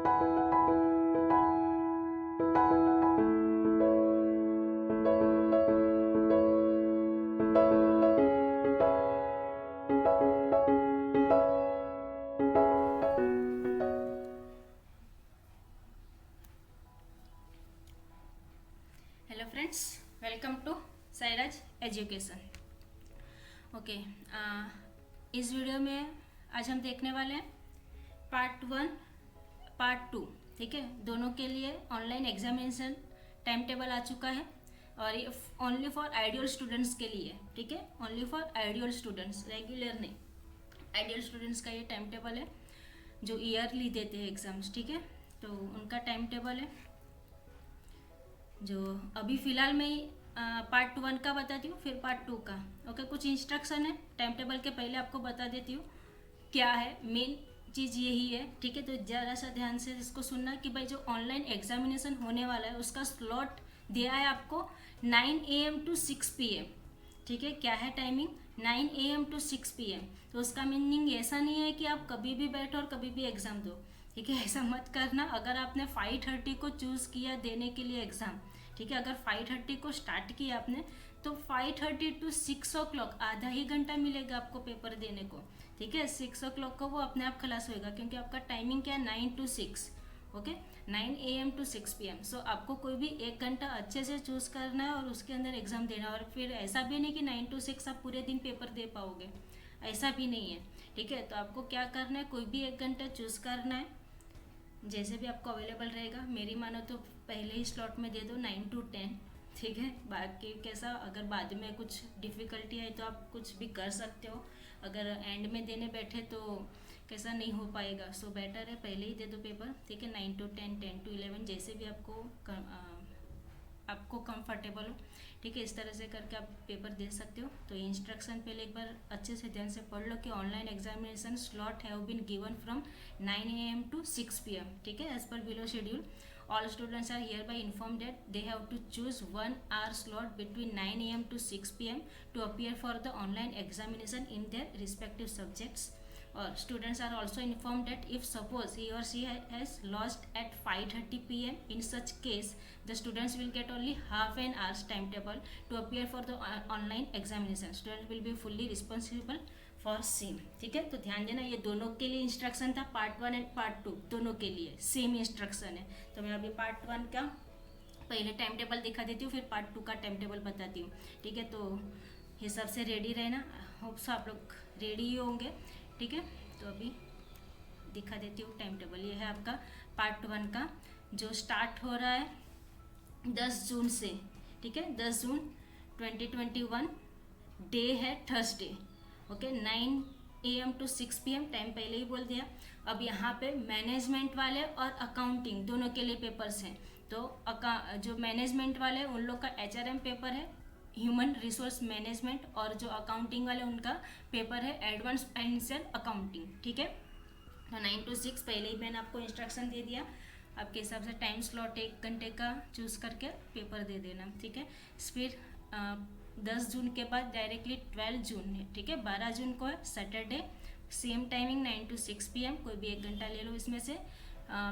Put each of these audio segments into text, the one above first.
Hello friends, welcome to Sairaj education. Okay, इस video में आज हम देखने वाले हैं पार्ट 1 पार्ट 2। ठीक है, दोनों के लिए ऑनलाइन एग्जामिनेशन टाइम टेबल आ चुका है और ये ओनली फॉर आइडियल स्टूडेंट्स के लिए। ठीक है, only for ideal students, regular नहीं, आइडियल स्टूडेंट्स का ये टाइम टेबल है जो ईयरली देते हैं एग्जाम्स। ठीक है, तो उनका टाइम टेबल है जो अभी फ़िलहाल मैं पार्ट 1 का बताती हूँ, फिर पार्ट 2 का। ओके, कुछ इंस्ट्रक्शन है टाइम टेबल के पहले आपको बता देती हूँ क्या है। मेन चीज़ यही है। ठीक है, तो ज़रा सा ध्यान से इसको सुनना कि भाई जो ऑनलाइन एग्जामिनेशन होने वाला है उसका स्लॉट दिया है आपको 9 AM to 6 PM। ठीक है, क्या है टाइमिंग? 9 AM to 6 PM। तो उसका मीनिंग ऐसा नहीं है कि आप कभी भी बैठो और कभी भी एग्ज़ाम दो। ठीक है, ऐसा मत करना। अगर आपने 5:30 को चूज़ किया देने के लिए एग्ज़ाम, ठीक है, अगर 5:30 को स्टार्ट किया आपने तो 5:30 to 6 o'clock आधा ही घंटा मिलेगा आपको पेपर देने को। ठीक है, 6 o'clock को वो अपने आप खलास होएगा क्योंकि आपका टाइमिंग क्या है 9 to 6। Okay, 9 AM to 6 PM। सो आपको कोई भी एक घंटा अच्छे से चूज़ करना है और उसके अंदर एग्ज़ाम देना है। और फिर ऐसा भी नहीं कि 9 to 6 आप पूरे दिन पेपर दे पाओगे, ऐसा भी नहीं है। ठीक है, तो आपको क्या करना है, कोई भी एक घंटा चूज़ करना है जैसे भी आपको अवेलेबल रहेगा। मेरी मानो तो पहले ही स्लॉट में दे दो 9 to 10। ठीक है, बाकी कैसा अगर बाद में कुछ डिफ़िकल्टी है तो आप कुछ भी कर सकते हो। अगर एंड में देने बैठे तो कैसा नहीं हो पाएगा। सो बेटर है पहले ही दे दो पेपर। ठीक है, 9 to 10, 10 to 11 जैसे भी आपको कंफर्टेबल हो। ठीक है, इस तरह से करके आप पेपर दे सकते हो। तो इंस्ट्रक्शन पहले एक बार अच्छे से ध्यान से पढ़ लो कि online examination slot have been given from 9 AM to 6 PM। ठीक है, as per below schedule all students are hereby informed that they have to choose 1 hour slot between 9 AM to 6 PM to appear for the online examination in their respective subjects. Or students are also informed that if suppose he or she has lost at 5:30 PM, in such case the students will get only half an hour's timetable to appear for the online examination. Students will be fully responsible for same. ठीक है, तो ध्यान देना, ये दोनों के लिए instruction था, पार्ट 1 एंड पार्ट 2 दोनों के लिए सेम इंस्ट्रक्शन है। तो मैं अभी पार्ट 1 का पहले टाइम टेबल दिखा देती हूँ, फिर पार्ट 2 का टाइम टेबल बताती हूँ। ठीक है, तो ये सबसे रेडी रहना, होप सो आप लोग रेडी ही होंगे। ठीक है, तो अभी दिखा देती हूँ टाइम टेबल। ये है आपका पार्ट 1 का जो स्टार्ट हो रहा है 10 जून से। ठीक है, 10 जून 2021, डे है Thursday. Okay, 9 AM to 6 PM time पहले ही बोल दिया। अब यहाँ पे मैनेजमेंट वाले और अकाउंटिंग दोनों के लिए पेपर्स हैं। तो जो मैनेजमेंट वाले उन लोग का HRM पेपर है, ह्यूमन रिसोर्स मैनेजमेंट, और जो अकाउंटिंग वाले उनका पेपर है एडवांस फाइनेंशियल अकाउंटिंग। ठीक है, तो 9 to 6 पहले ही मैंने आपको इंस्ट्रक्शन दे दिया। आपके हिसाब से टाइम स्लॉट एक घंटे का चूज़ करके पेपर दे देना। ठीक है, फिर 10 जून के बाद डायरेक्टली 12 जून है। ठीक है, 12 जून को है Saturday, same timing 9 to 6 PM, कोई भी एक घंटा ले लो इसमें से।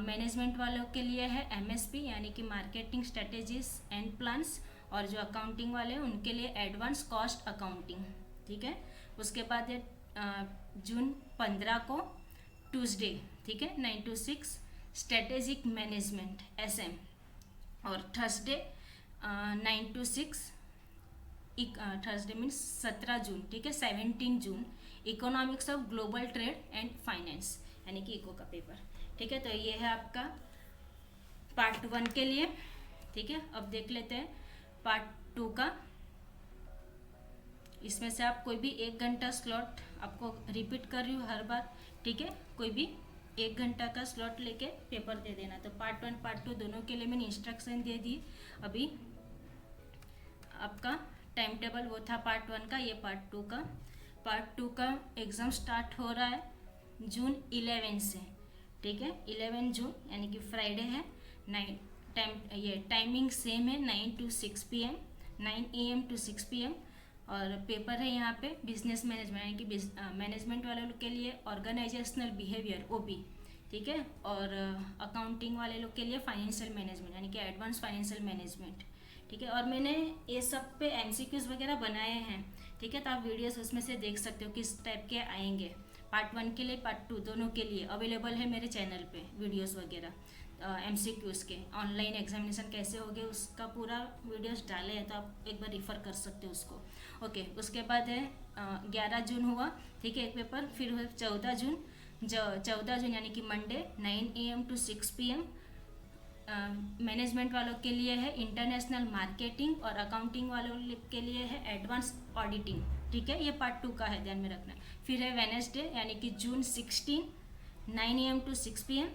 मैनेजमेंट वालों के लिए है MSP यानी कि मार्केटिंग स्ट्रेटेजीज एंड प्लान्स, और जो अकाउंटिंग वाले हैं उनके लिए एडवांस कॉस्ट अकाउंटिंग। ठीक है, उसके बाद है जून 15 को ट्यूसडे। ठीक है, 9 to 6 स्ट्रेटेजिक मैनेजमेंट SM, और थर्सडे 9 to 6 थर्सडे मीन्स 17 जून। ठीक है, 17 जून economics of global trade and finance यानी कि इको का पेपर। ठीक है, तो ये है आपका पार्ट 1 के लिए। ठीक है, अब देख लेते हैं पार्ट 2 का। इसमें से आप कोई भी एक घंटा स्लॉट, आपको रिपीट कर रही हूँ हर बार। ठीक है, कोई भी एक घंटा का स्लॉट लेके पेपर दे देना। तो पार्ट 1 पार्ट 2 दोनों के लिए मैंने इंस्ट्रक्शन दे दी। अभी आपका टाइम टेबल वो था पार्ट 1 का, ये पार्ट 2 का। पार्ट 2 का एग्ज़ाम स्टार्ट हो रहा है जून 11 से। ठीक है, 11 जून यानी कि फ्राइडे है। ये टाइमिंग सेम है 9 to 6 PM, 9 AM to 6 PM। और पेपर है यहाँ पे बिजनेस मैनेजमेंट यानी कि मैनेजमेंट वालों के लिए ऑर्गेनाइजेशनल बिहेवियर OB। ठीक है। और अकाउंटिंग वाले लोग के लिए फाइनेंशियल मैनेजमेंट यानी कि एडवांस फाइनेंशियल मैनेजमेंट, ठीक है। और मैंने ये सब पे एमसीक्यूज वगैरह बनाए हैं, ठीक है। तो आप वीडियोस उसमें से देख सकते हो किस टाइप के आएंगे। पार्ट 1 के लिए, पार्ट 2 दोनों के लिए अवेलेबल है मेरे चैनल पे वीडियोस वगैरह। एमसीक्यूज के ऑनलाइन एग्जामिनेशन कैसे हो गए उसका पूरा वीडियोस डाले हैं, तो आप एक बार रिफ़र कर सकते हो उसको। ओके, उसके बाद है 11 जून हुआ, ठीक है, एक पेपर। फिर हुआ 14 जून। 14 जून यानी कि Monday 9 AM to 6 PM management वालों के लिए है इंटरनेशनल मार्केटिंग, और अकाउंटिंग वालों के लिए है एडवांस ऑडिटिंग, ठीक है। ये पार्ट 2 का है, ध्यान में रखना। फिर है वेडनेसडे यानी कि जून 16 9 AM to 6 PM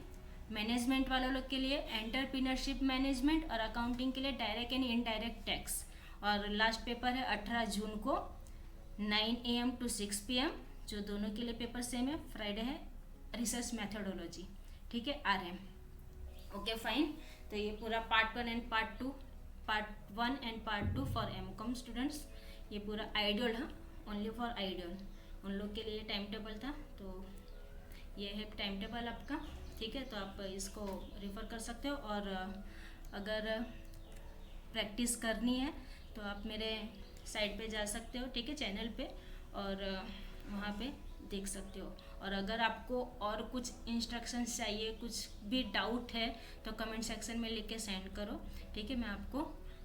मैनेजमेंट वालों लोग के लिए एंटरप्रीनरशिप मैनेजमेंट, और अकाउंटिंग के लिए डायरेक्ट एंड इनडायरेक्ट टैक्स। और लास्ट पेपर है 18 जून को 9 AM to 6 PM, जो दोनों के लिए पेपर सेम है। फ्राइडे है रिसर्च मैथडोलॉजी, ठीक है, RM। Okay fine. तो ये पूरा part 1 and part 2, part 1 and part 2 for MCom students, ये पूरा आइडियल है, ओनली फॉर आइडियल। उन लोग के लिए टाइम टेबल था, तो ये है टाइम टेबल आपका, ठीक है। तो आप इसको रेफर कर सकते हो। और अगर प्रैक्टिस करनी है तो आप मेरे साइट पे जा सकते हो, ठीक है, चैनल पे, और वहाँ पे देख सकते हो। और अगर आपको और कुछ इंस्ट्रक्शंस चाहिए, कुछ भी डाउट है, तो कमेंट सेक्शन में लिख के सेंड करो, ठीक है, मैं आपको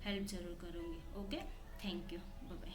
हेल्प ज़रूर करूँगी। Okay, thank you, bye bye.